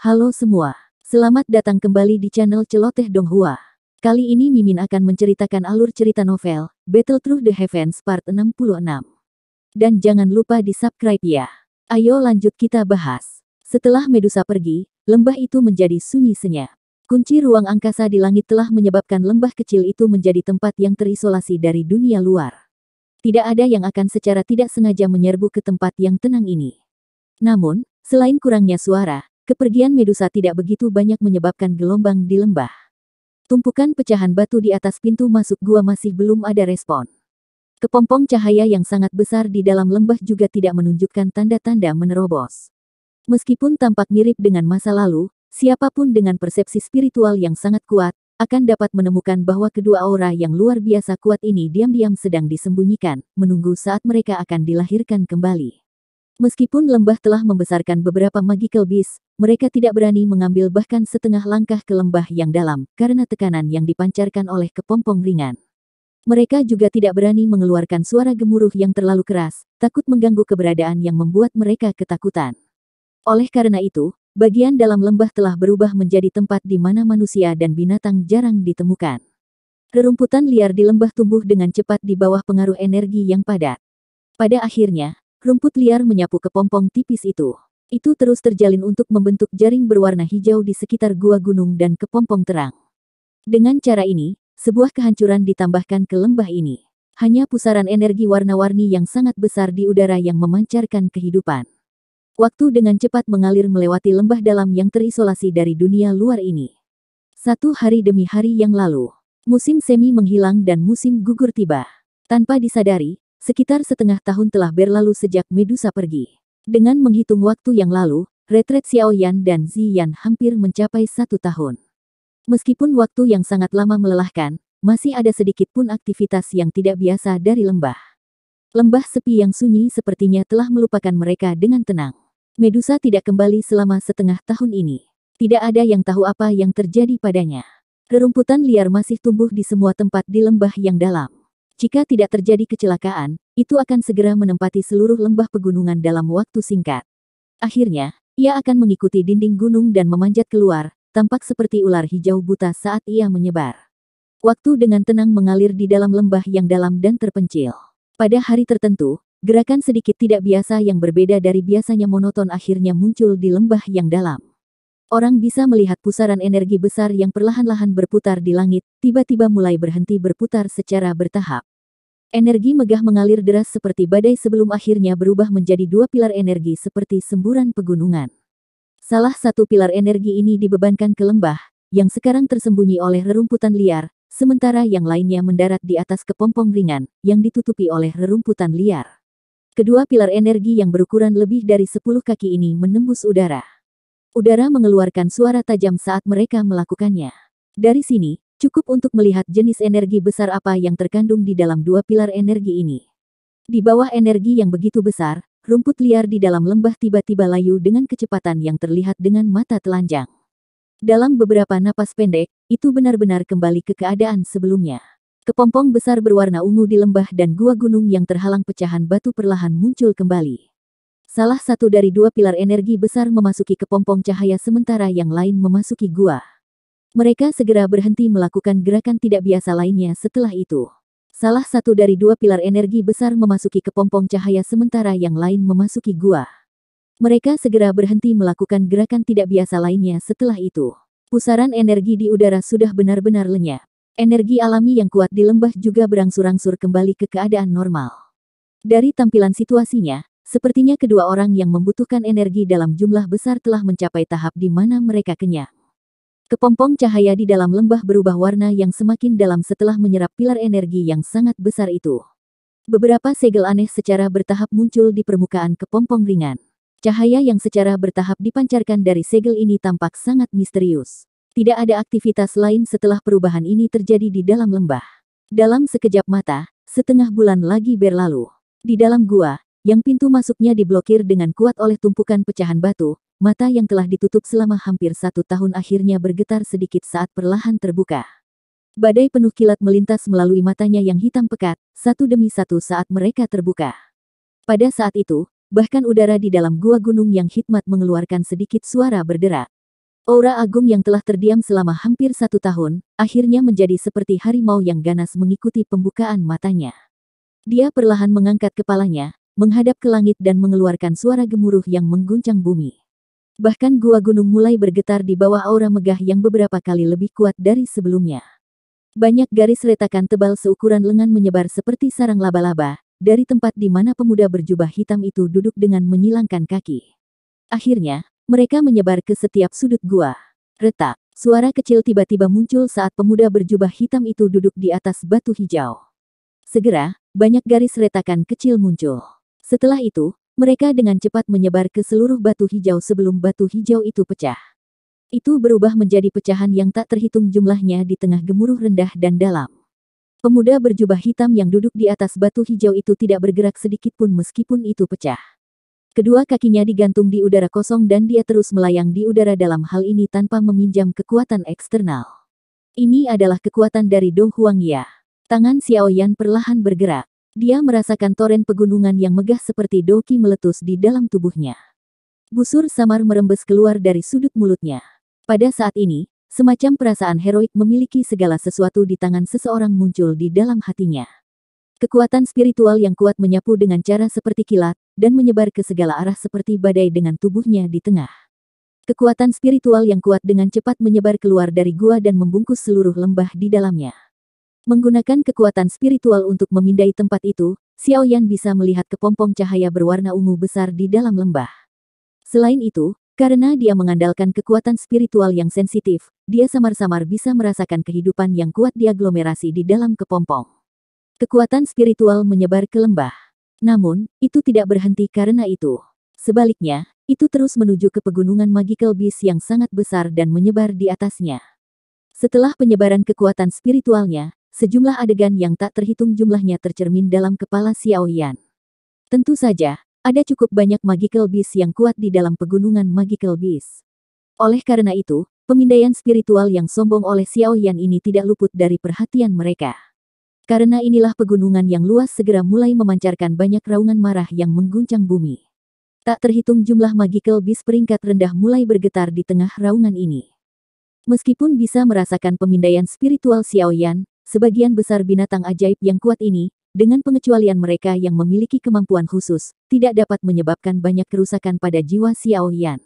Halo semua, selamat datang kembali di channel Celoteh Donghua. Kali ini Mimin akan menceritakan alur cerita novel, Battle Through the Heavens Part 66. Dan jangan lupa di-subscribe ya. Ayo lanjut kita bahas. Setelah Medusa pergi, lembah itu menjadi sunyi senyap. Kunci ruang angkasa di langit telah menyebabkan lembah kecil itu menjadi tempat yang terisolasi dari dunia luar. Tidak ada yang akan secara tidak sengaja menyerbu ke tempat yang tenang ini. Namun, selain kurangnya suara, kepergian Medusa tidak begitu banyak menyebabkan gelombang di lembah. Tumpukan pecahan batu di atas pintu masuk gua masih belum ada respon. Kepompong cahaya yang sangat besar di dalam lembah juga tidak menunjukkan tanda-tanda menerobos. Meskipun tampak mirip dengan masa lalu, siapapun dengan persepsi spiritual yang sangat kuat, akan dapat menemukan bahwa kedua aura yang luar biasa kuat ini diam-diam sedang disembunyikan, menunggu saat mereka akan dilahirkan kembali. Meskipun lembah telah membesarkan beberapa magical beast, mereka tidak berani mengambil bahkan setengah langkah ke lembah yang dalam, karena tekanan yang dipancarkan oleh kepompong ringan. Mereka juga tidak berani mengeluarkan suara gemuruh yang terlalu keras, takut mengganggu keberadaan yang membuat mereka ketakutan. Oleh karena itu, bagian dalam lembah telah berubah menjadi tempat di mana manusia dan binatang jarang ditemukan. Rerumputan liar di lembah tumbuh dengan cepat di bawah pengaruh energi yang padat. Pada akhirnya, rumput liar menyapu kepompong tipis itu. Itu terus terjalin untuk membentuk jaring berwarna hijau di sekitar gua gunung dan kepompong terang. Dengan cara ini, sebuah kehancuran ditambahkan ke lembah ini. Hanya pusaran energi warna-warni yang sangat besar di udara yang memancarkan kehidupan. Waktu dengan cepat mengalir melewati lembah dalam yang terisolasi dari dunia luar ini. Satu hari demi hari yang lalu, musim semi menghilang dan musim gugur tiba. Tanpa disadari, sekitar setengah tahun telah berlalu sejak Medusa pergi. Dengan menghitung waktu yang lalu, retret Xiaoyan dan Ziyan hampir mencapai 1 tahun. Meskipun waktu yang sangat lama melelahkan, masih ada sedikit pun aktivitas yang tidak biasa dari lembah. Lembah sepi yang sunyi sepertinya telah melupakan mereka dengan tenang. Medusa tidak kembali selama setengah tahun ini. Tidak ada yang tahu apa yang terjadi padanya. Rerumputan liar masih tumbuh di semua tempat di lembah yang dalam. Jika tidak terjadi kecelakaan, itu akan segera menempati seluruh lembah pegunungan dalam waktu singkat. Akhirnya, ia akan mengikuti dinding gunung dan memanjat keluar, tampak seperti ular hijau buta saat ia menyebar. Waktu dengan tenang mengalir di dalam lembah yang dalam dan terpencil. Pada hari tertentu, gerakan sedikit tidak biasa yang berbeda dari biasanya monoton akhirnya muncul di lembah yang dalam. Orang bisa melihat pusaran energi besar yang perlahan-lahan berputar di langit, tiba-tiba mulai berhenti berputar secara bertahap. Energi megah mengalir deras seperti badai sebelum akhirnya berubah menjadi 2 pilar energi seperti semburan pegunungan. Salah satu pilar energi ini dibebankan ke lembah, yang sekarang tersembunyi oleh rerumputan liar, sementara yang lainnya mendarat di atas kepompong ringan, yang ditutupi oleh rerumputan liar. Kedua pilar energi yang berukuran lebih dari 10 kaki ini menembus udara. Udara mengeluarkan suara tajam saat mereka melakukannya. Dari sini, cukup untuk melihat jenis energi besar apa yang terkandung di dalam 2 pilar energi ini. Di bawah energi yang begitu besar, rumput liar di dalam lembah tiba-tiba layu dengan kecepatan yang terlihat dengan mata telanjang. Dalam beberapa napas pendek, itu benar-benar kembali ke keadaan sebelumnya. Kepompong besar berwarna ungu di lembah dan gua gunung yang terhalang pecahan batu perlahan muncul kembali. Salah satu dari 2 pilar energi besar memasuki kepompong cahaya sementara yang lain memasuki gua. Mereka segera berhenti melakukan gerakan tidak biasa lainnya setelah itu. Salah satu dari 2 pilar energi besar memasuki kepompong cahaya sementara yang lain memasuki gua. Mereka segera berhenti melakukan gerakan tidak biasa lainnya setelah itu. Pusaran energi di udara sudah benar-benar lenyap. Energi alami yang kuat di lembah juga berangsur-angsur kembali ke keadaan normal. Dari tampilan situasinya, sepertinya kedua orang yang membutuhkan energi dalam jumlah besar telah mencapai tahap di mana mereka kenyang. Kepompong cahaya di dalam lembah berubah warna yang semakin dalam setelah menyerap pilar energi yang sangat besar itu. Beberapa segel aneh secara bertahap muncul di permukaan kepompong ringan. Cahaya yang secara bertahap dipancarkan dari segel ini tampak sangat misterius. Tidak ada aktivitas lain setelah perubahan ini terjadi di dalam lembah. Dalam sekejap mata, setengah bulan lagi berlalu. Di dalam gua, yang pintu masuknya diblokir dengan kuat oleh tumpukan pecahan batu, mata yang telah ditutup selama hampir 1 tahun akhirnya bergetar sedikit saat perlahan terbuka. Badai penuh kilat melintas melalui matanya yang hitam pekat, satu demi satu saat mereka terbuka. Pada saat itu, bahkan udara di dalam gua gunung yang hikmat mengeluarkan sedikit suara berderak. Aura agung yang telah terdiam selama hampir 1 tahun, akhirnya menjadi seperti harimau yang ganas mengikuti pembukaan matanya. Dia perlahan mengangkat kepalanya, menghadap ke langit dan mengeluarkan suara gemuruh yang mengguncang bumi. Bahkan gua gunung mulai bergetar di bawah aura megah yang beberapa kali lebih kuat dari sebelumnya. Banyak garis retakan tebal seukuran lengan menyebar seperti sarang laba-laba, dari tempat di mana pemuda berjubah hitam itu duduk dengan menyilangkan kaki. Akhirnya, mereka menyebar ke setiap sudut gua. Retak, suara kecil tiba-tiba muncul saat pemuda berjubah hitam itu duduk di atas batu hijau. Segera, banyak garis retakan kecil muncul. Setelah itu, mereka dengan cepat menyebar ke seluruh batu hijau sebelum batu hijau itu pecah. Itu berubah menjadi pecahan yang tak terhitung jumlahnya di tengah gemuruh rendah dan dalam. Pemuda berjubah hitam yang duduk di atas batu hijau itu tidak bergerak sedikit pun meskipun itu pecah. Kedua kakinya digantung di udara kosong dan dia terus melayang di udara dalam hal ini tanpa meminjam kekuatan eksternal. Ini adalah kekuatan dari Do Huangya. Tangan Xiao Yan perlahan bergerak. Dia merasakan toren pegunungan yang megah seperti doki meletus di dalam tubuhnya. Busur samar merembes keluar dari sudut mulutnya. Pada saat ini, semacam perasaan heroik memiliki segala sesuatu di tangan seseorang muncul di dalam hatinya. Kekuatan spiritual yang kuat menyapu dengan cara seperti kilat, dan menyebar ke segala arah seperti badai dengan tubuhnya di tengah. Kekuatan spiritual yang kuat dengan cepat menyebar keluar dari gua dan membungkus seluruh lembah di dalamnya. Menggunakan kekuatan spiritual untuk memindai tempat itu, Xiao Yan bisa melihat kepompong cahaya berwarna ungu besar di dalam lembah. Selain itu, karena dia mengandalkan kekuatan spiritual yang sensitif, dia samar-samar bisa merasakan kehidupan yang kuat di aglomerasi di dalam kepompong. Kekuatan spiritual menyebar ke lembah. Namun, itu tidak berhenti karena itu. Sebaliknya, itu terus menuju ke pegunungan Magical Beast yang sangat besar dan menyebar di atasnya. Setelah penyebaran kekuatan spiritualnya, sejumlah adegan yang tak terhitung jumlahnya tercermin dalam kepala Xiao Yan. Tentu saja, ada cukup banyak Magical Beast yang kuat di dalam pegunungan Magical Beast. Oleh karena itu, pemindaian spiritual yang sombong oleh Xiao Yan ini tidak luput dari perhatian mereka. Karena inilah pegunungan yang luas segera mulai memancarkan banyak raungan marah yang mengguncang bumi. Tak terhitung jumlah Magical Beast peringkat rendah mulai bergetar di tengah raungan ini. Meskipun bisa merasakan pemindaian spiritual Xiao Yan, sebagian besar binatang ajaib yang kuat ini, dengan pengecualian mereka yang memiliki kemampuan khusus, tidak dapat menyebabkan banyak kerusakan pada jiwa Xiao Yan.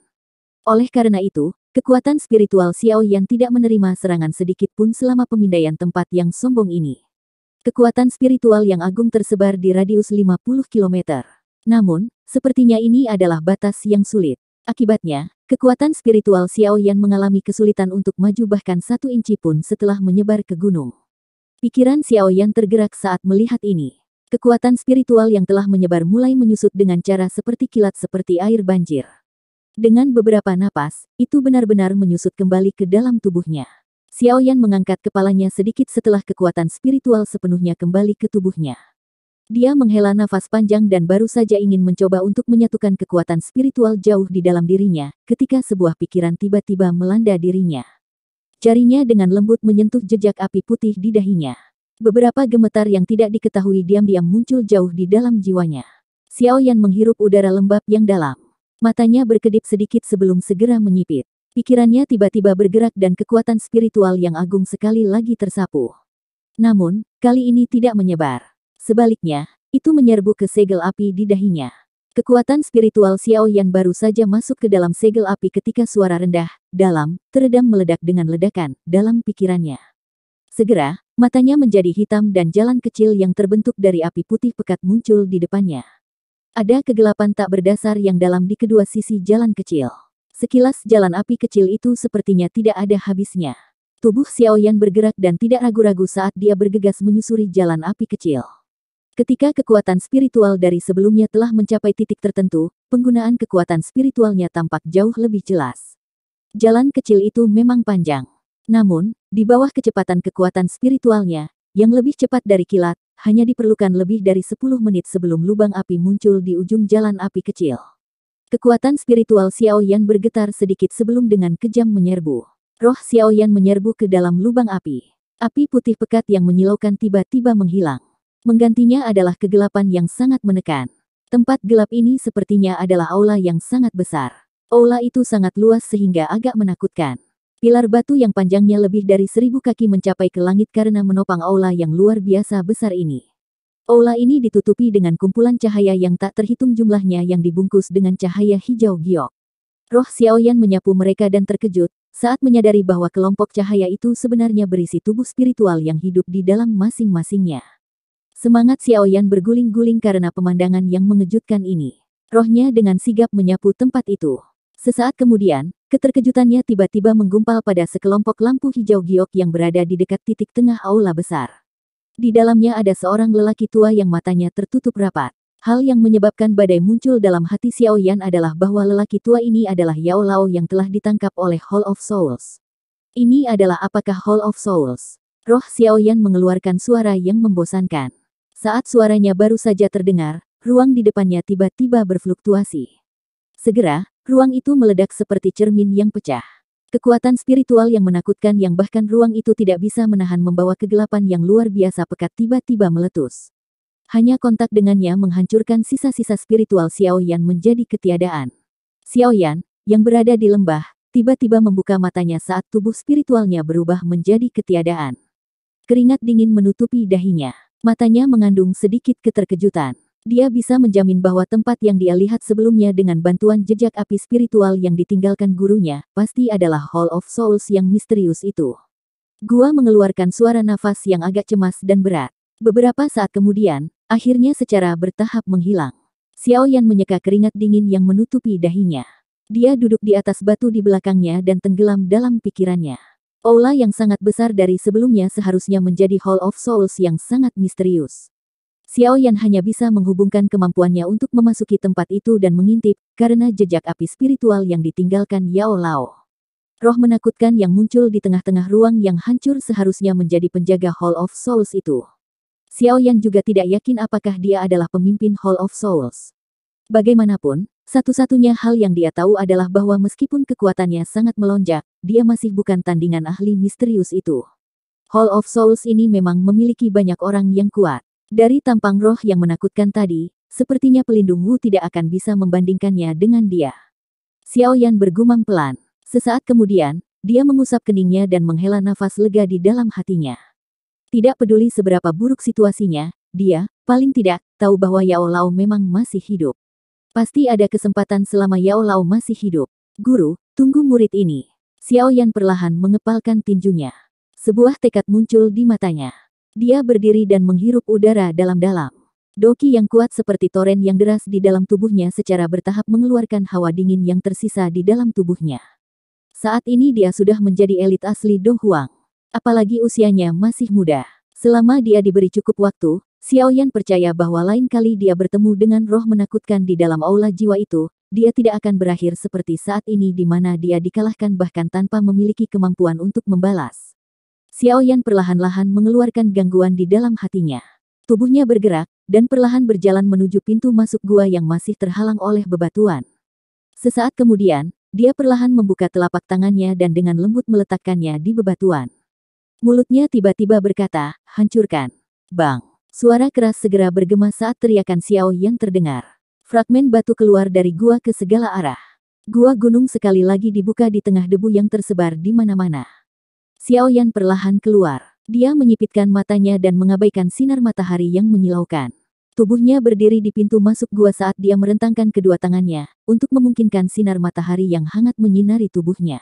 Oleh karena itu, kekuatan spiritual Xiao Yan tidak menerima serangan sedikit pun selama pemindaian tempat yang sombong ini. Kekuatan spiritual yang agung tersebar di radius 50 km. Namun, sepertinya ini adalah batas yang sulit. Akibatnya, kekuatan spiritual Xiao Yan mengalami kesulitan untuk maju bahkan 1 inci pun setelah menyebar ke gunung. Pikiran Xiao Yan tergerak saat melihat ini. Kekuatan spiritual yang telah menyebar mulai menyusut dengan cara seperti kilat seperti air banjir. Dengan beberapa napas, itu benar-benar menyusut kembali ke dalam tubuhnya. Xiao Yan mengangkat kepalanya sedikit setelah kekuatan spiritual sepenuhnya kembali ke tubuhnya. Dia menghela nafas panjang dan baru saja ingin mencoba untuk menyatukan kekuatan spiritual jauh di dalam dirinya, ketika sebuah pikiran tiba-tiba melanda dirinya. Jarinya dengan lembut menyentuh jejak api putih di dahinya. Beberapa gemetar yang tidak diketahui diam-diam muncul jauh di dalam jiwanya. Xiao Yan menghirup udara lembab yang dalam. Matanya berkedip sedikit sebelum segera menyipit. Pikirannya tiba-tiba bergerak dan kekuatan spiritual yang agung sekali lagi tersapu. Namun, kali ini tidak menyebar. Sebaliknya, itu menyerbu ke segel api di dahinya. Kekuatan spiritual Xiao Yan baru saja masuk ke dalam segel api ketika suara rendah, dalam, teredam meledak dengan ledakan, dalam pikirannya. Segera, matanya menjadi hitam dan jalan kecil yang terbentuk dari api putih pekat muncul di depannya. Ada kegelapan tak berdasar yang dalam di kedua sisi jalan kecil. Sekilas jalan api kecil itu sepertinya tidak ada habisnya. Tubuh Xiao Yan bergerak dan tidak ragu-ragu saat dia bergegas menyusuri jalan api kecil. Ketika kekuatan spiritual dari sebelumnya telah mencapai titik tertentu, penggunaan kekuatan spiritualnya tampak jauh lebih jelas. Jalan kecil itu memang panjang. Namun, di bawah kecepatan kekuatan spiritualnya, yang lebih cepat dari kilat, hanya diperlukan lebih dari 10 menit sebelum lubang api muncul di ujung jalan api kecil. Kekuatan spiritual Xiao Yan bergetar sedikit sebelum dengan kejam menyerbu. Roh Xiao Yan menyerbu ke dalam lubang api. Api putih pekat yang menyilaukan tiba-tiba menghilang. Menggantinya adalah kegelapan yang sangat menekan. Tempat gelap ini sepertinya adalah aula yang sangat besar. Aula itu sangat luas sehingga agak menakutkan. Pilar batu yang panjangnya lebih dari 1000 kaki mencapai ke langit karena menopang aula yang luar biasa besar ini. Aula ini ditutupi dengan kumpulan cahaya yang tak terhitung jumlahnya yang dibungkus dengan cahaya hijau giok. Roh Xiaoyan menyapu mereka dan terkejut saat menyadari bahwa kelompok cahaya itu sebenarnya berisi tubuh spiritual yang hidup di dalam masing-masingnya. Semangat Xiaoyan berguling-guling karena pemandangan yang mengejutkan ini. Rohnya dengan sigap menyapu tempat itu. Sesaat kemudian, keterkejutannya tiba-tiba menggumpal pada sekelompok lampu hijau giok yang berada di dekat titik tengah aula besar. Di dalamnya ada seorang lelaki tua yang matanya tertutup rapat. Hal yang menyebabkan badai muncul dalam hati Xiaoyan adalah bahwa lelaki tua ini adalah Yao Lao yang telah ditangkap oleh Hall of Souls. Ini adalah apakah Hall of Souls? Roh Xiaoyan mengeluarkan suara yang membosankan. Saat suaranya baru saja terdengar, ruang di depannya tiba-tiba berfluktuasi. Segera, ruang itu meledak seperti cermin yang pecah. Kekuatan spiritual yang menakutkan yang bahkan ruang itu tidak bisa menahan membawa kegelapan yang luar biasa pekat tiba-tiba meletus. Hanya kontak dengannya menghancurkan sisa-sisa spiritual Xiaoyan menjadi ketiadaan. Xiaoyan, yang berada di lembah, tiba-tiba membuka matanya saat tubuh spiritualnya berubah menjadi ketiadaan. Keringat dingin menutupi dahinya. Matanya mengandung sedikit keterkejutan. Dia bisa menjamin bahwa tempat yang dia lihat sebelumnya dengan bantuan jejak api spiritual yang ditinggalkan gurunya, pasti adalah Hall of Souls yang misterius itu. Gua mengeluarkan suara nafas yang agak cemas dan berat. Beberapa saat kemudian, akhirnya secara bertahap menghilang. Xiaoyan menyeka keringat dingin yang menutupi dahinya. Dia duduk di atas batu di belakangnya dan tenggelam dalam pikirannya. Aula yang sangat besar dari sebelumnya seharusnya menjadi Hall of Souls yang sangat misterius. Xiaoyan hanya bisa menghubungkan kemampuannya untuk memasuki tempat itu dan mengintip, karena jejak api spiritual yang ditinggalkan Yao Lao. Roh menakutkan yang muncul di tengah-tengah ruang yang hancur seharusnya menjadi penjaga Hall of Souls itu. Xiaoyan juga tidak yakin apakah dia adalah pemimpin Hall of Souls. Bagaimanapun, satu-satunya hal yang dia tahu adalah bahwa meskipun kekuatannya sangat melonjak, dia masih bukan tandingan ahli misterius itu. Hall of Souls ini memang memiliki banyak orang yang kuat. Dari tampang roh yang menakutkan tadi, sepertinya pelindung Wu tidak akan bisa membandingkannya dengan dia. Xiaoyan bergumam pelan. Sesaat kemudian, dia mengusap keningnya dan menghela nafas lega di dalam hatinya. Tidak peduli seberapa buruk situasinya, dia, paling tidak, tahu bahwa Yao Lao memang masih hidup. Pasti ada kesempatan selama Yao Lao masih hidup. Guru, tunggu murid ini. Xiaoyan perlahan mengepalkan tinjunya. Sebuah tekad muncul di matanya. Dia berdiri dan menghirup udara dalam-dalam. Doki yang kuat seperti toren yang deras di dalam tubuhnya secara bertahap mengeluarkan hawa dingin yang tersisa di dalam tubuhnya. Saat ini dia sudah menjadi elit asli Dong Huang. Apalagi usianya masih muda. Selama dia diberi cukup waktu, Xiaoyan percaya bahwa lain kali dia bertemu dengan roh menakutkan di dalam aula jiwa itu, dia tidak akan berakhir seperti saat ini di mana dia dikalahkan bahkan tanpa memiliki kemampuan untuk membalas. Xiaoyan perlahan-lahan mengeluarkan gangguan di dalam hatinya. Tubuhnya bergerak, dan perlahan berjalan menuju pintu masuk gua yang masih terhalang oleh bebatuan. Sesaat kemudian, dia perlahan membuka telapak tangannya dan dengan lembut meletakkannya di bebatuan. Mulutnya tiba-tiba berkata, hancurkan. Bang! Suara keras segera bergema saat teriakan Xiaoyan terdengar. Fragmen batu keluar dari gua ke segala arah. Gua gunung sekali lagi dibuka di tengah debu yang tersebar di mana-mana. Xiaoyan perlahan keluar. Dia menyipitkan matanya dan mengabaikan sinar matahari yang menyilaukan. Tubuhnya berdiri di pintu masuk gua saat dia merentangkan kedua tangannya, untuk memungkinkan sinar matahari yang hangat menyinari tubuhnya.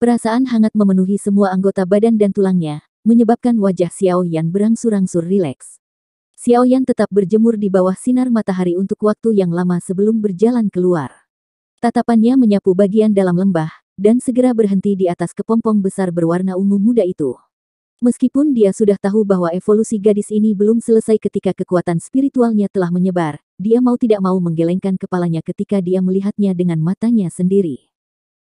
Perasaan hangat memenuhi semua anggota badan dan tulangnya, menyebabkan wajah Xiaoyan berangsur-angsur rileks. Xiaoyan tetap berjemur di bawah sinar matahari untuk waktu yang lama sebelum berjalan keluar. Tatapannya menyapu bagian dalam lembah, dan segera berhenti di atas kepompong besar berwarna ungu muda itu. Meskipun dia sudah tahu bahwa evolusi gadis ini belum selesai ketika kekuatan spiritualnya telah menyebar, dia mau tidak mau menggelengkan kepalanya ketika dia melihatnya dengan matanya sendiri.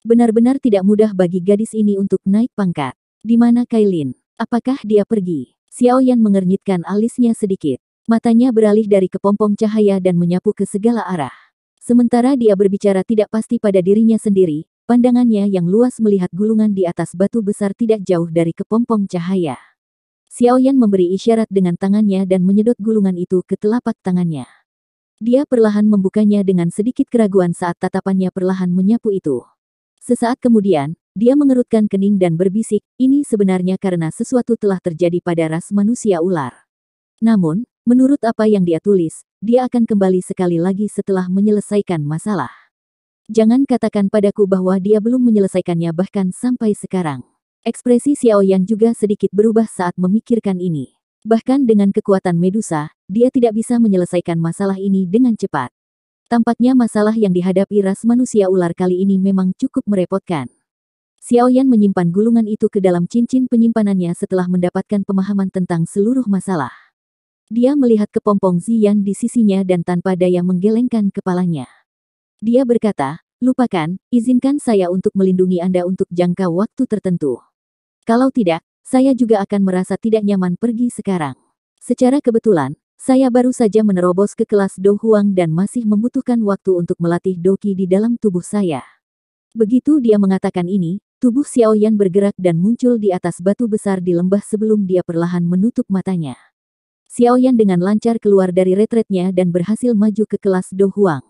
Benar-benar tidak mudah bagi gadis ini untuk naik pangkat. Di mana Kailin? Apakah dia pergi? Xiaoyan mengernyitkan alisnya sedikit. Matanya beralih dari kepompong cahaya dan menyapu ke segala arah. Sementara dia berbicara tidak pasti pada dirinya sendiri, pandangannya yang luas melihat gulungan di atas batu besar tidak jauh dari kepompong cahaya. Xiaoyan memberi isyarat dengan tangannya dan menyedot gulungan itu ke telapak tangannya. Dia perlahan membukanya dengan sedikit keraguan saat tatapannya perlahan menyapu itu. Sesaat kemudian, dia mengerutkan kening dan berbisik, ini sebenarnya karena sesuatu telah terjadi pada ras manusia ular. Namun, menurut apa yang dia tulis, dia akan kembali sekali lagi setelah menyelesaikan masalah. Jangan katakan padaku bahwa dia belum menyelesaikannya bahkan sampai sekarang. Ekspresi Xiaoyan juga sedikit berubah saat memikirkan ini. Bahkan dengan kekuatan Medusa, dia tidak bisa menyelesaikan masalah ini dengan cepat. Tampaknya masalah yang dihadapi ras manusia ular kali ini memang cukup merepotkan. Xiaoyan menyimpan gulungan itu ke dalam cincin penyimpanannya setelah mendapatkan pemahaman tentang seluruh masalah. Dia melihat kepompong Ziyan di sisinya dan tanpa daya menggelengkan kepalanya. Dia berkata, lupakan, izinkan saya untuk melindungi Anda untuk jangka waktu tertentu. Kalau tidak, saya juga akan merasa tidak nyaman pergi sekarang. Secara kebetulan, saya baru saja menerobos ke kelas Do Huang dan masih membutuhkan waktu untuk melatih doki di dalam tubuh saya. Begitu dia mengatakan ini, tubuh Xiaoyan bergerak dan muncul di atas batu besar di lembah sebelum dia perlahan menutup matanya. Xiaoyan dengan lancar keluar dari retretnya dan berhasil maju ke kelas Do Huang.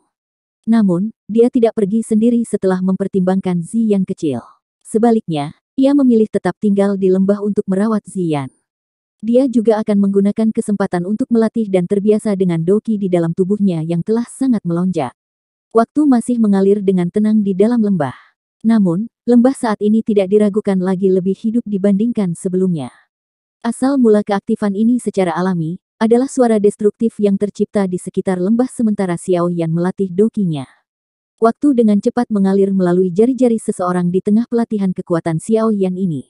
Namun, dia tidak pergi sendiri setelah mempertimbangkan Ziyan kecil. Sebaliknya, ia memilih tetap tinggal di lembah untuk merawat Ziyan. Dia juga akan menggunakan kesempatan untuk melatih dan terbiasa dengan doki di dalam tubuhnya yang telah sangat melonjak. Waktu masih mengalir dengan tenang di dalam lembah. Namun, lembah saat ini tidak diragukan lagi lebih hidup dibandingkan sebelumnya. Asal mula keaktifan ini secara alami, adalah suara destruktif yang tercipta di sekitar lembah sementara Xiaoyan melatih dokinya. Waktu dengan cepat mengalir melalui jari-jari seseorang di tengah pelatihan kekuatan Xiaoyan ini.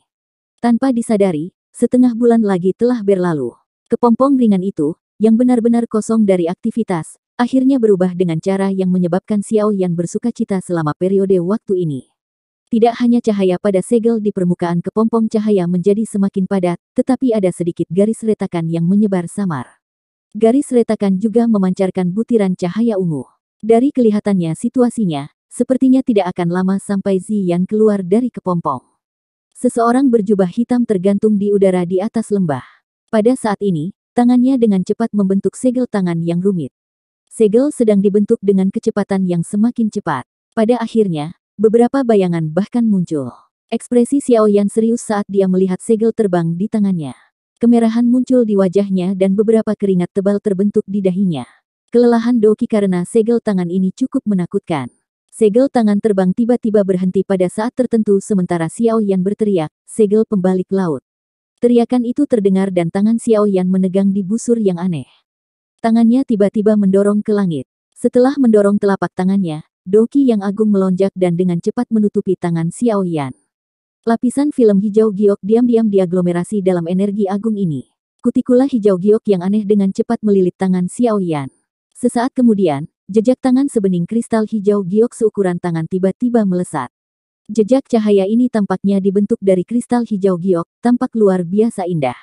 Tanpa disadari, setengah bulan lagi telah berlalu. Kepompong ringan itu, yang benar-benar kosong dari aktivitas, akhirnya berubah dengan cara yang menyebabkan Xiaoyan bersukacita selama periode waktu ini. Tidak hanya cahaya pada segel di permukaan kepompong cahaya menjadi semakin padat, tetapi ada sedikit garis retakan yang menyebar samar. Garis retakan juga memancarkan butiran cahaya ungu. Dari kelihatannya situasinya, sepertinya tidak akan lama sampai Ziyan keluar dari kepompong. Seseorang berjubah hitam tergantung di udara di atas lembah. Pada saat ini, tangannya dengan cepat membentuk segel tangan yang rumit. Segel sedang dibentuk dengan kecepatan yang semakin cepat. Pada akhirnya, beberapa bayangan bahkan muncul. Ekspresi Xiaoyan serius saat dia melihat segel terbang di tangannya. Kemerahan muncul di wajahnya dan beberapa keringat tebal terbentuk di dahinya. Kelelahan doki karena segel tangan ini cukup menakutkan. Segel tangan terbang tiba-tiba berhenti pada saat tertentu sementara Xiaoyan berteriak, segel pembalik laut. Teriakan itu terdengar dan tangan Xiaoyan menegang di busur yang aneh. Tangannya tiba-tiba mendorong ke langit. Setelah mendorong telapak tangannya, doki yang agung melonjak dan dengan cepat menutupi tangan Xiaoyan. Lapisan film hijau giok diam-diam diaglomerasi dalam energi agung ini. Kutikula hijau giok yang aneh dengan cepat melilit tangan Xiaoyan. Sesaat kemudian, jejak tangan sebening kristal hijau giok seukuran tangan tiba-tiba melesat. Jejak cahaya ini tampaknya dibentuk dari kristal hijau giok, tampak luar biasa indah.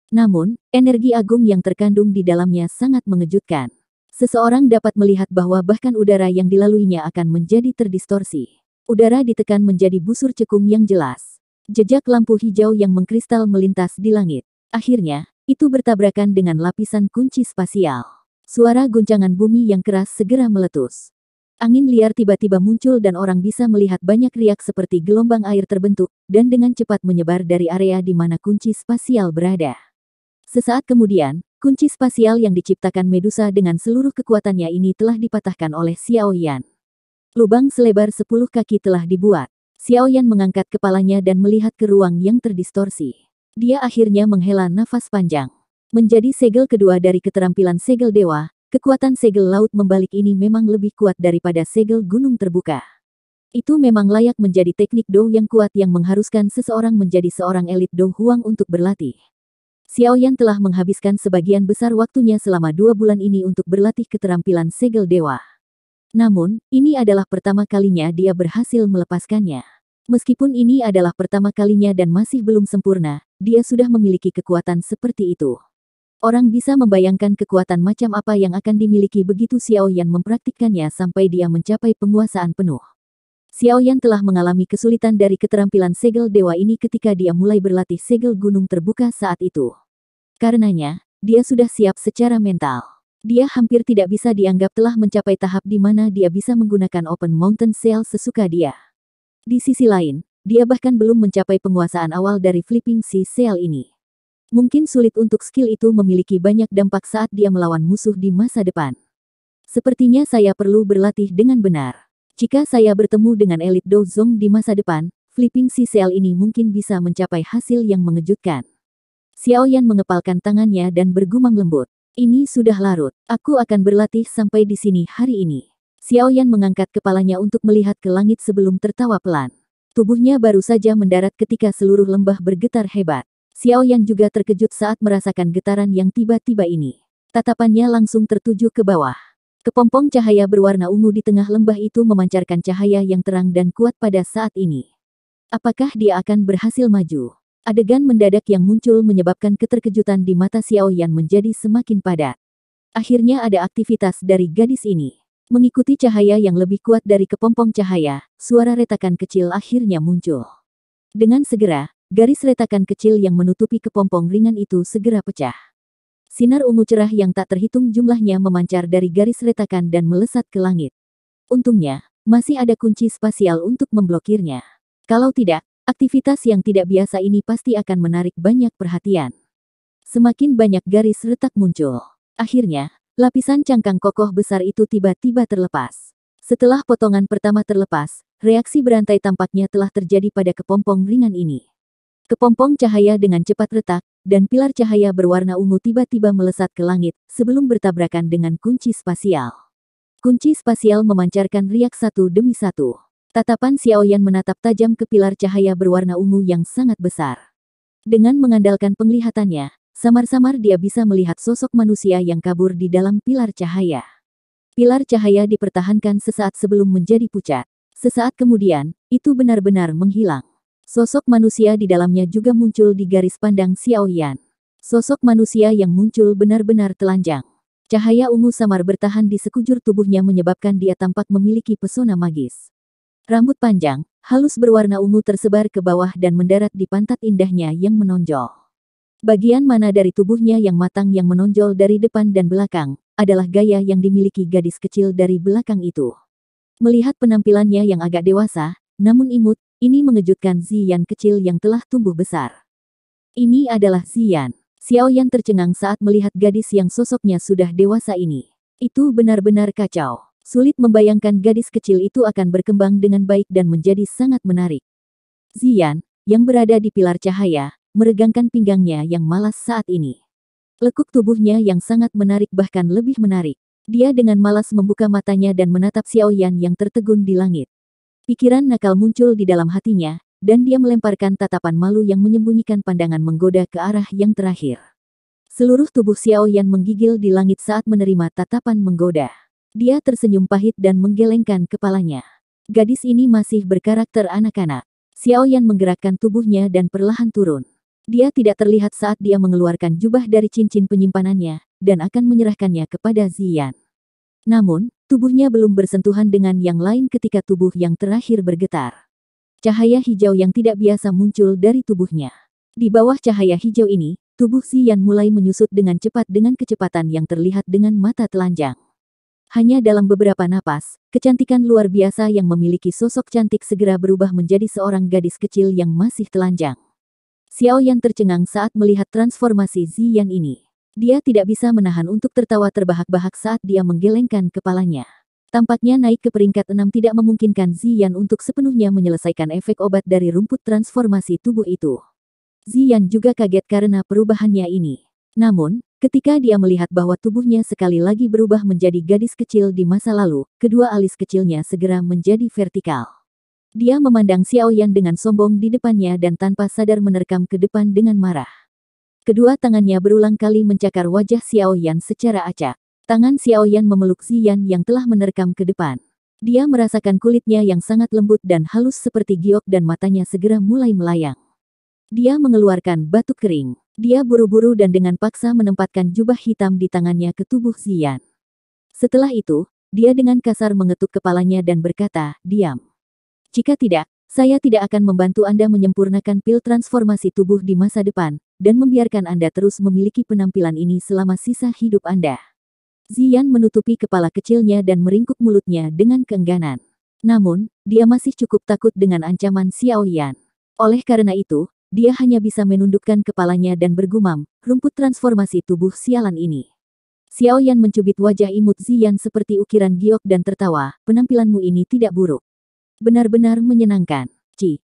Namun, energi agung yang terkandung di dalamnya sangat mengejutkan. Seseorang dapat melihat bahwa bahkan udara yang dilaluinya akan menjadi terdistorsi. Udara ditekan menjadi busur cekung yang jelas. Jejak lampu hijau yang mengkristal melintas di langit. Akhirnya, itu bertabrakan dengan lapisan kunci spasial. Suara guncangan bumi yang keras segera meletus. Angin liar tiba-tiba muncul dan orang bisa melihat banyak riak seperti gelombang air terbentuk, dan dengan cepat menyebar dari area di mana kunci spasial berada. Sesaat kemudian, kunci spasial yang diciptakan Medusa dengan seluruh kekuatannya ini telah dipatahkan oleh Xiaoyan. Lubang selebar 10 kaki telah dibuat. Xiaoyan mengangkat kepalanya dan melihat ke ruang yang terdistorsi. Dia akhirnya menghela nafas panjang. Menjadi segel kedua dari keterampilan segel dewa, kekuatan segel laut membalik ini memang lebih kuat daripada segel gunung terbuka. Itu memang layak menjadi teknik Do yang kuat yang mengharuskan seseorang menjadi seorang elit Do Huang untuk berlatih. Xiaoyan telah menghabiskan sebagian besar waktunya selama 2 bulan ini untuk berlatih keterampilan segel dewa. Namun, ini adalah pertama kalinya dia berhasil melepaskannya. Meskipun ini adalah pertama kalinya dan masih belum sempurna, dia sudah memiliki kekuatan seperti itu. Orang bisa membayangkan kekuatan macam apa yang akan dimiliki begitu Xiaoyan mempraktikkannya sampai dia mencapai penguasaan penuh. Xiaoyan telah mengalami kesulitan dari keterampilan segel dewa ini ketika dia mulai berlatih segel gunung terbuka saat itu. Karenanya, dia sudah siap secara mental. Dia hampir tidak bisa dianggap telah mencapai tahap di mana dia bisa menggunakan Open Mountain Sail sesuka dia. Di sisi lain, dia bahkan belum mencapai penguasaan awal dari Flipping Sea Sail ini. Mungkin sulit untuk skill itu memiliki banyak dampak saat dia melawan musuh di masa depan. Sepertinya saya perlu berlatih dengan benar. Jika saya bertemu dengan elit Dozong di masa depan, Flipping Sea Sail ini mungkin bisa mencapai hasil yang mengejutkan. Xiaoyan mengepalkan tangannya dan bergumam lembut. Ini sudah larut. Aku akan berlatih sampai di sini hari ini. Xiaoyan mengangkat kepalanya untuk melihat ke langit sebelum tertawa pelan. Tubuhnya baru saja mendarat ketika seluruh lembah bergetar hebat. Xiaoyan juga terkejut saat merasakan getaran yang tiba-tiba ini. Tatapannya langsung tertuju ke bawah. Kepompong cahaya berwarna ungu di tengah lembah itu memancarkan cahaya yang terang dan kuat pada saat ini. Apakah dia akan berhasil maju? Adegan mendadak yang muncul menyebabkan keterkejutan di mata Xiaoyan menjadi semakin padat. Akhirnya ada aktivitas dari gadis ini. Mengikuti cahaya yang lebih kuat dari kepompong cahaya, suara retakan kecil akhirnya muncul. Dengan segera, garis retakan kecil yang menutupi kepompong ringan itu segera pecah. Sinar ungu cerah yang tak terhitung jumlahnya memancar dari garis retakan dan melesat ke langit. Untungnya, masih ada kunci spasial untuk memblokirnya. Kalau tidak, aktivitas yang tidak biasa ini pasti akan menarik banyak perhatian. Semakin banyak garis retak muncul. Akhirnya, lapisan cangkang kokoh besar itu tiba-tiba terlepas. Setelah potongan pertama terlepas, reaksi berantai tampaknya telah terjadi pada kepompong ringan ini. Kepompong cahaya dengan cepat retak, dan pilar cahaya berwarna ungu tiba-tiba melesat ke langit, sebelum bertabrakan dengan kunci spasial. Kunci spasial memancarkan riak satu demi satu. Tatapan Xiaoyan menatap tajam ke pilar cahaya berwarna ungu yang sangat besar. Dengan mengandalkan penglihatannya, samar-samar dia bisa melihat sosok manusia yang kabur di dalam pilar cahaya. Pilar cahaya dipertahankan sesaat sebelum menjadi pucat. Sesaat kemudian, itu benar-benar menghilang. Sosok manusia di dalamnya juga muncul di garis pandang Xiaoyan. Sosok manusia yang muncul benar-benar telanjang. Cahaya ungu samar bertahan di sekujur tubuhnya menyebabkan dia tampak memiliki pesona magis. Rambut panjang, halus berwarna ungu tersebar ke bawah dan mendarat di pantat indahnya yang menonjol. Bagian mana dari tubuhnya yang matang yang menonjol dari depan dan belakang, adalah gaya yang dimiliki gadis kecil dari belakang itu. Melihat penampilannya yang agak dewasa, namun imut, ini mengejutkan Ziyan kecil yang telah tumbuh besar. Ini adalah Ziyan. Xiaoyan tercengang saat melihat gadis yang sosoknya sudah dewasa ini. Itu benar-benar kacau. Sulit membayangkan gadis kecil itu akan berkembang dengan baik dan menjadi sangat menarik. Ziyan, yang berada di pilar cahaya, meregangkan pinggangnya yang malas saat ini. Lekuk tubuhnya yang sangat menarik bahkan lebih menarik. Dia dengan malas membuka matanya dan menatap Xiaoyan yang tertegun di langit. Pikiran nakal muncul di dalam hatinya, dan dia melemparkan tatapan malu yang menyembunyikan pandangan menggoda ke arah yang terakhir. Seluruh tubuh Xiaoyan menggigil di langit saat menerima tatapan menggoda. Dia tersenyum pahit dan menggelengkan kepalanya. Gadis ini masih berkarakter anak-anak. Xiaoyan menggerakkan tubuhnya dan perlahan turun. Dia tidak terlihat saat dia mengeluarkan jubah dari cincin penyimpanannya, dan akan menyerahkannya kepada Ziyan. Namun, tubuhnya belum bersentuhan dengan yang lain ketika tubuh yang terakhir bergetar. Cahaya hijau yang tidak biasa muncul dari tubuhnya. Di bawah cahaya hijau ini, tubuh Ziyan mulai menyusut dengan cepat dengan kecepatan yang terlihat dengan mata telanjang. Hanya dalam beberapa napas, kecantikan luar biasa yang memiliki sosok cantik segera berubah menjadi seorang gadis kecil yang masih telanjang. Xiaoyan tercengang saat melihat transformasi Ziyan ini. Dia tidak bisa menahan untuk tertawa terbahak-bahak saat dia menggelengkan kepalanya. Tampaknya naik ke peringkat 6 tidak memungkinkan Ziyan untuk sepenuhnya menyelesaikan efek obat dari rumput transformasi tubuh itu. Ziyan juga kaget karena perubahannya ini. Namun, ketika dia melihat bahwa tubuhnya sekali lagi berubah menjadi gadis kecil di masa lalu, kedua alis kecilnya segera menjadi vertikal. Dia memandang Xiaoyan dengan sombong di depannya dan tanpa sadar menerkam ke depan dengan marah. Kedua tangannya berulang kali mencakar wajah Xiaoyan secara acak. Tangan Xiaoyan memeluk Ziyan yang telah menerkam ke depan. Dia merasakan kulitnya yang sangat lembut dan halus seperti giok dan matanya segera mulai melayang. Dia mengeluarkan batuk kering. Dia buru-buru dan dengan paksa menempatkan jubah hitam di tangannya ke tubuh Ziyan. Setelah itu, dia dengan kasar mengetuk kepalanya dan berkata, "Diam. Jika tidak, saya tidak akan membantu Anda menyempurnakan pil transformasi tubuh di masa depan, dan membiarkan Anda terus memiliki penampilan ini selama sisa hidup Anda." Ziyan menutupi kepala kecilnya dan meringkuk mulutnya dengan keengganan. Namun, dia masih cukup takut dengan ancaman Xiao Yan. Oleh karena itu, dia hanya bisa menundukkan kepalanya dan bergumam, rumput transformasi tubuh sialan ini. Xiao Yan mencubit wajah imut Ziyan seperti ukiran giok dan tertawa, penampilanmu ini tidak buruk. Benar-benar menyenangkan.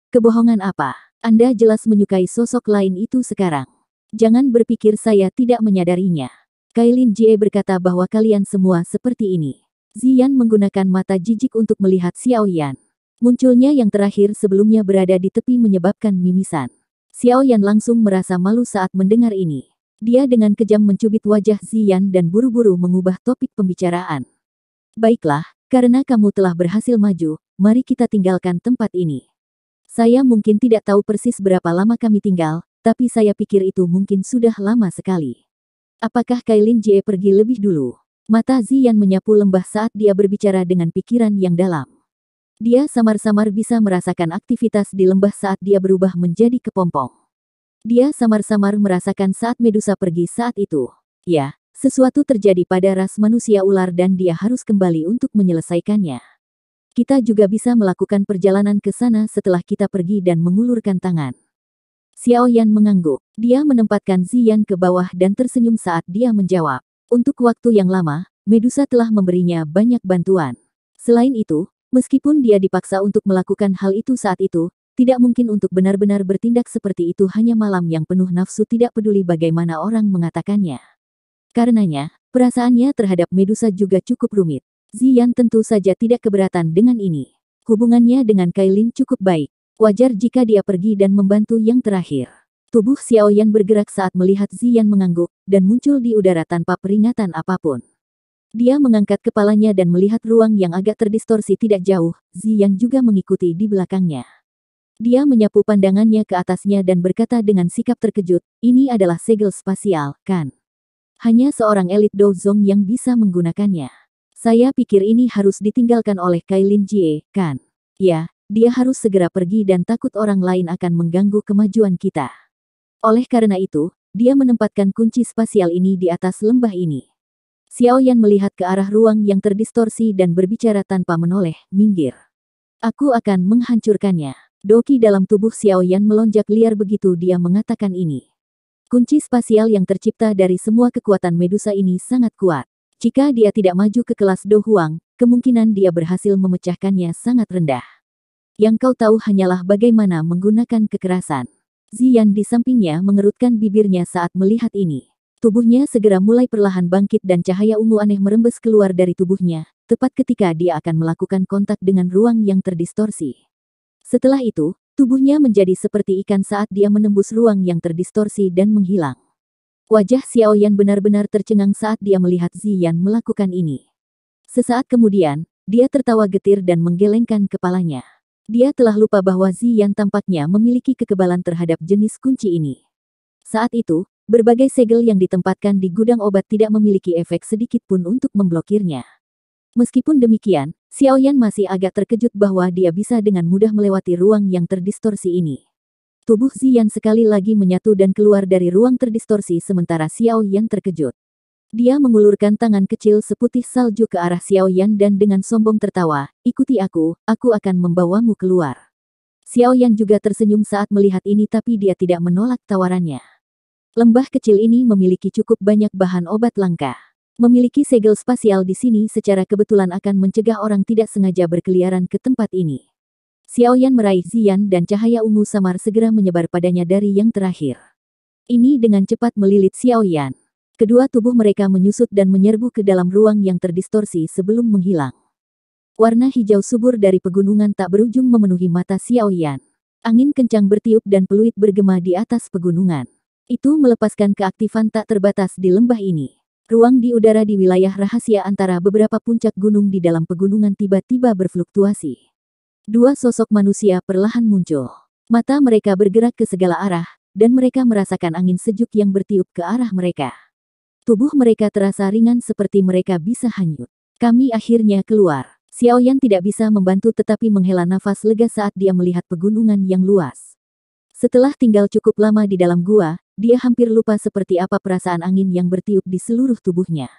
Kebohongan apa? Anda jelas menyukai sosok lain itu sekarang. Jangan berpikir saya tidak menyadarinya. Kailin Jie berkata bahwa kalian semua seperti ini. Ziyan menggunakan mata jijik untuk melihat Xiao Yan. Munculnya yang terakhir sebelumnya berada di tepi menyebabkan mimisan. Xiao Yan langsung merasa malu saat mendengar ini. Dia dengan kejam mencubit wajah Ziyan dan buru-buru mengubah topik pembicaraan. Baiklah, karena kamu telah berhasil maju, mari kita tinggalkan tempat ini. Saya mungkin tidak tahu persis berapa lama kami tinggal, tapi saya pikir itu mungkin sudah lama sekali. Apakah Kailin Jie pergi lebih dulu? Mata Ziyan menyapu lembah saat dia berbicara dengan pikiran yang dalam. Dia samar-samar bisa merasakan aktivitas di lembah saat dia berubah menjadi kepompong. Dia samar-samar merasakan saat Medusa pergi saat itu. Ya, sesuatu terjadi pada ras manusia ular dan dia harus kembali untuk menyelesaikannya. Kita juga bisa melakukan perjalanan ke sana setelah kita pergi dan mengulurkan tangan. Xiao Yan mengangguk. Dia menempatkan Ziyan ke bawah dan tersenyum saat dia menjawab. Untuk waktu yang lama, Medusa telah memberinya banyak bantuan. Selain itu, meskipun dia dipaksa untuk melakukan hal itu saat itu, tidak mungkin untuk benar-benar bertindak seperti itu hanya malam yang penuh nafsu tidak peduli bagaimana orang mengatakannya. Karenanya, perasaannya terhadap Medusa juga cukup rumit. Ziyan tentu saja tidak keberatan dengan ini. Hubungannya dengan Kailin cukup baik. Wajar jika dia pergi dan membantu yang terakhir. Tubuh Xiao Yan bergerak saat melihat Ziyan mengangguk, dan muncul di udara tanpa peringatan apapun. Dia mengangkat kepalanya dan melihat ruang yang agak terdistorsi tidak jauh, Ziyan juga mengikuti di belakangnya. Dia menyapu pandangannya ke atasnya dan berkata dengan sikap terkejut, ini adalah segel spasial, kan? Hanya seorang elit Dozong yang bisa menggunakannya. Saya pikir ini harus ditinggalkan oleh Kailin Jie, kan? Ya. Dia harus segera pergi dan takut orang lain akan mengganggu kemajuan kita. Oleh karena itu, dia menempatkan kunci spasial ini di atas lembah ini. Xiao Yan melihat ke arah ruang yang terdistorsi dan berbicara tanpa menoleh, minggir. Aku akan menghancurkannya. Doki dalam tubuh Xiao Yan melonjak liar begitu dia mengatakan ini. Kunci spasial yang tercipta dari semua kekuatan Medusa ini sangat kuat. Jika dia tidak maju ke kelas Do Huang, kemungkinan dia berhasil memecahkannya sangat rendah. Yang kau tahu hanyalah bagaimana menggunakan kekerasan. Ziyan di sampingnya mengerutkan bibirnya saat melihat ini. Tubuhnya segera mulai perlahan bangkit dan cahaya ungu aneh merembes keluar dari tubuhnya, tepat ketika dia akan melakukan kontak dengan ruang yang terdistorsi. Setelah itu, tubuhnya menjadi seperti ikan saat dia menembus ruang yang terdistorsi dan menghilang. Wajah Xiao Yan benar-benar tercengang saat dia melihat Ziyan melakukan ini. Sesaat kemudian, dia tertawa getir dan menggelengkan kepalanya. Dia telah lupa bahwa Ziyan tampaknya memiliki kekebalan terhadap jenis kunci ini. Saat itu, berbagai segel yang ditempatkan di gudang obat tidak memiliki efek sedikit pun untuk memblokirnya. Meskipun demikian, Xiao Yan masih agak terkejut bahwa dia bisa dengan mudah melewati ruang yang terdistorsi ini. Tubuh Ziyan sekali lagi menyatu dan keluar dari ruang terdistorsi sementara Xiao Yan terkejut. Dia mengulurkan tangan kecil seputih salju ke arah Xiao Yan dan dengan sombong tertawa, ikuti aku akan membawamu keluar. Xiao Yan juga tersenyum saat melihat ini tapi dia tidak menolak tawarannya. Lembah kecil ini memiliki cukup banyak bahan obat langka. Memiliki segel spasial di sini secara kebetulan akan mencegah orang tidak sengaja berkeliaran ke tempat ini. Xiao Yan meraih Ziyan dan cahaya ungu samar segera menyebar padanya dari yang terakhir. Ini dengan cepat melilit Xiao Yan. Kedua tubuh mereka menyusut dan menyerbu ke dalam ruang yang terdistorsi sebelum menghilang. Warna hijau subur dari pegunungan tak berujung memenuhi mata Xiao Yan. Angin kencang bertiup dan peluit bergema di atas pegunungan. Itu melepaskan keaktifan tak terbatas di lembah ini. Ruang di udara di wilayah rahasia antara beberapa puncak gunung di dalam pegunungan tiba-tiba berfluktuasi. Dua sosok manusia perlahan muncul. Mata mereka bergerak ke segala arah, dan mereka merasakan angin sejuk yang bertiup ke arah mereka. Tubuh mereka terasa ringan seperti mereka bisa hanyut. Kami akhirnya keluar. Xiao Yan tidak bisa membantu tetapi menghela nafas lega saat dia melihat pegunungan yang luas. Setelah tinggal cukup lama di dalam gua, dia hampir lupa seperti apa perasaan angin yang bertiup di seluruh tubuhnya.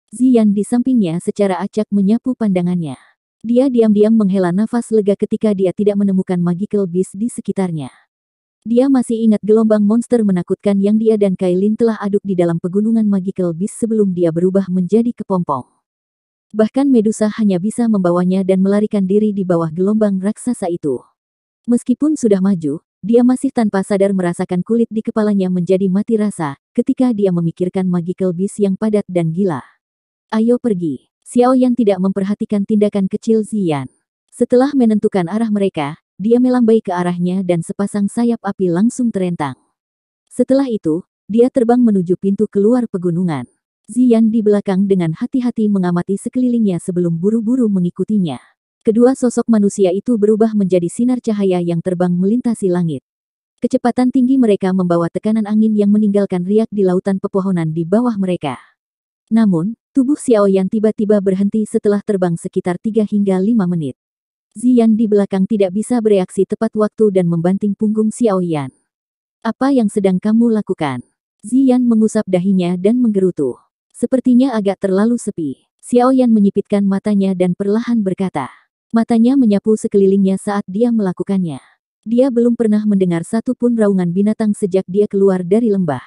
Ziyan di sampingnya secara acak menyapu pandangannya. Dia diam-diam menghela nafas lega ketika dia tidak menemukan magical beast di sekitarnya. Dia masih ingat gelombang monster menakutkan yang dia dan Kailin telah aduk di dalam pegunungan magical beast sebelum dia berubah menjadi kepompong. Bahkan Medusa hanya bisa membawanya dan melarikan diri di bawah gelombang raksasa itu. Meskipun sudah maju, dia masih tanpa sadar merasakan kulit di kepalanya menjadi mati rasa ketika dia memikirkan magical beast yang padat dan gila. Ayo pergi. Xiao Yan tidak memperhatikan tindakan kecil Ziyan. Setelah menentukan arah mereka, dia melambai ke arahnya dan sepasang sayap api langsung terentang. Setelah itu, dia terbang menuju pintu keluar pegunungan. Ziyan di belakang dengan hati-hati mengamati sekelilingnya sebelum buru-buru mengikutinya. Kedua sosok manusia itu berubah menjadi sinar cahaya yang terbang melintasi langit. Kecepatan tinggi mereka membawa tekanan angin yang meninggalkan riak di lautan pepohonan di bawah mereka. Namun, tubuh Xiao Yan tiba-tiba berhenti setelah terbang sekitar 3 hingga 5 menit. Ziyan di belakang tidak bisa bereaksi tepat waktu dan membanting punggung Xiao Yan. Apa yang sedang kamu lakukan? Ziyan mengusap dahinya dan menggerutu. Sepertinya agak terlalu sepi. Xiao Yan menyipitkan matanya dan perlahan berkata. Matanya menyapu sekelilingnya saat dia melakukannya. Dia belum pernah mendengar satu pun raungan binatang sejak dia keluar dari lembah.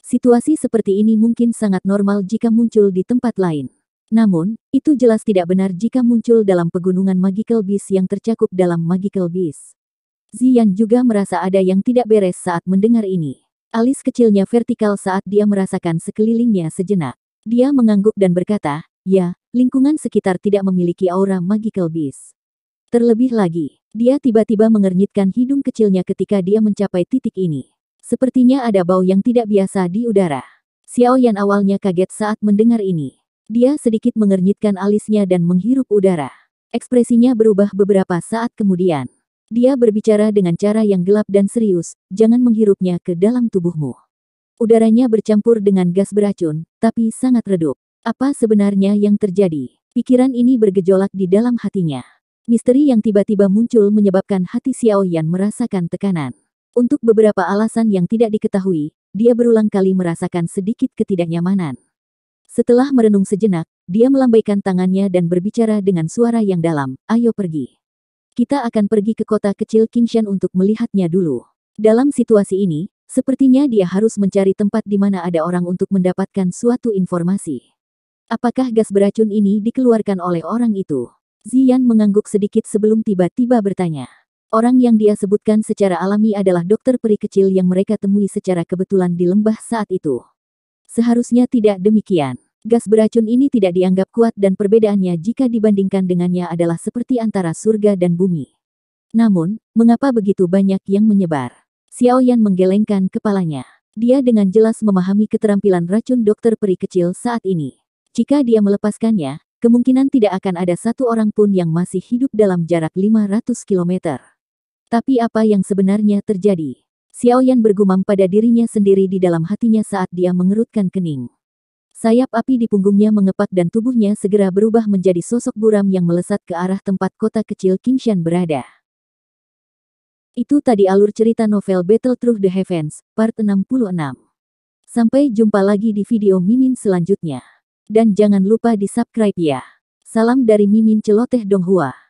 Situasi seperti ini mungkin sangat normal jika muncul di tempat lain. Namun, itu jelas tidak benar jika muncul dalam pegunungan Magical Beast yang tercakup dalam Magical Beast. Ziyan juga merasa ada yang tidak beres saat mendengar ini. Alis kecilnya vertikal saat dia merasakan sekelilingnya sejenak. Dia mengangguk dan berkata, ya, lingkungan sekitar tidak memiliki aura Magical Beast. Terlebih lagi, dia tiba-tiba mengernyitkan hidung kecilnya ketika dia mencapai titik ini. Sepertinya ada bau yang tidak biasa di udara. Xiao Yan awalnya kaget saat mendengar ini. Dia sedikit mengernyitkan alisnya dan menghirup udara. Ekspresinya berubah beberapa saat kemudian. Dia berbicara dengan cara yang gelap dan serius, jangan menghirupnya ke dalam tubuhmu. Udaranya bercampur dengan gas beracun, tapi sangat redup. Apa sebenarnya yang terjadi? Pikiran ini bergejolak di dalam hatinya. Misteri yang tiba-tiba muncul menyebabkan hati Xiao Yan merasakan tekanan. Untuk beberapa alasan yang tidak diketahui, dia berulang kali merasakan sedikit ketidaknyamanan. Setelah merenung sejenak, dia melambaikan tangannya dan berbicara dengan suara yang dalam, ayo pergi. Kita akan pergi ke kota kecil Qingshan untuk melihatnya dulu. Dalam situasi ini, sepertinya dia harus mencari tempat di mana ada orang untuk mendapatkan suatu informasi. Apakah gas beracun ini dikeluarkan oleh orang itu? Ziyan mengangguk sedikit sebelum tiba-tiba bertanya. Orang yang dia sebutkan secara alami adalah dokter peri kecil yang mereka temui secara kebetulan di lembah saat itu. Seharusnya tidak demikian. Gas beracun ini tidak dianggap kuat dan perbedaannya jika dibandingkan dengannya adalah seperti antara surga dan bumi. Namun, mengapa begitu banyak yang menyebar? Xiao Yan menggelengkan kepalanya. Dia dengan jelas memahami keterampilan racun dokter peri kecil saat ini. Jika dia melepaskannya, kemungkinan tidak akan ada satu orang pun yang masih hidup dalam jarak 500 km. Tapi apa yang sebenarnya terjadi? Xiao Yan bergumam pada dirinya sendiri di dalam hatinya saat dia mengerutkan kening. Sayap api di punggungnya mengepak dan tubuhnya segera berubah menjadi sosok buram yang melesat ke arah tempat kota kecil Qingshan berada. Itu tadi alur cerita novel Battle Through the Heavens, part 66. Sampai jumpa lagi di video Mimin selanjutnya. Dan jangan lupa di subscribe ya. Salam dari Mimin Celoteh Donghua.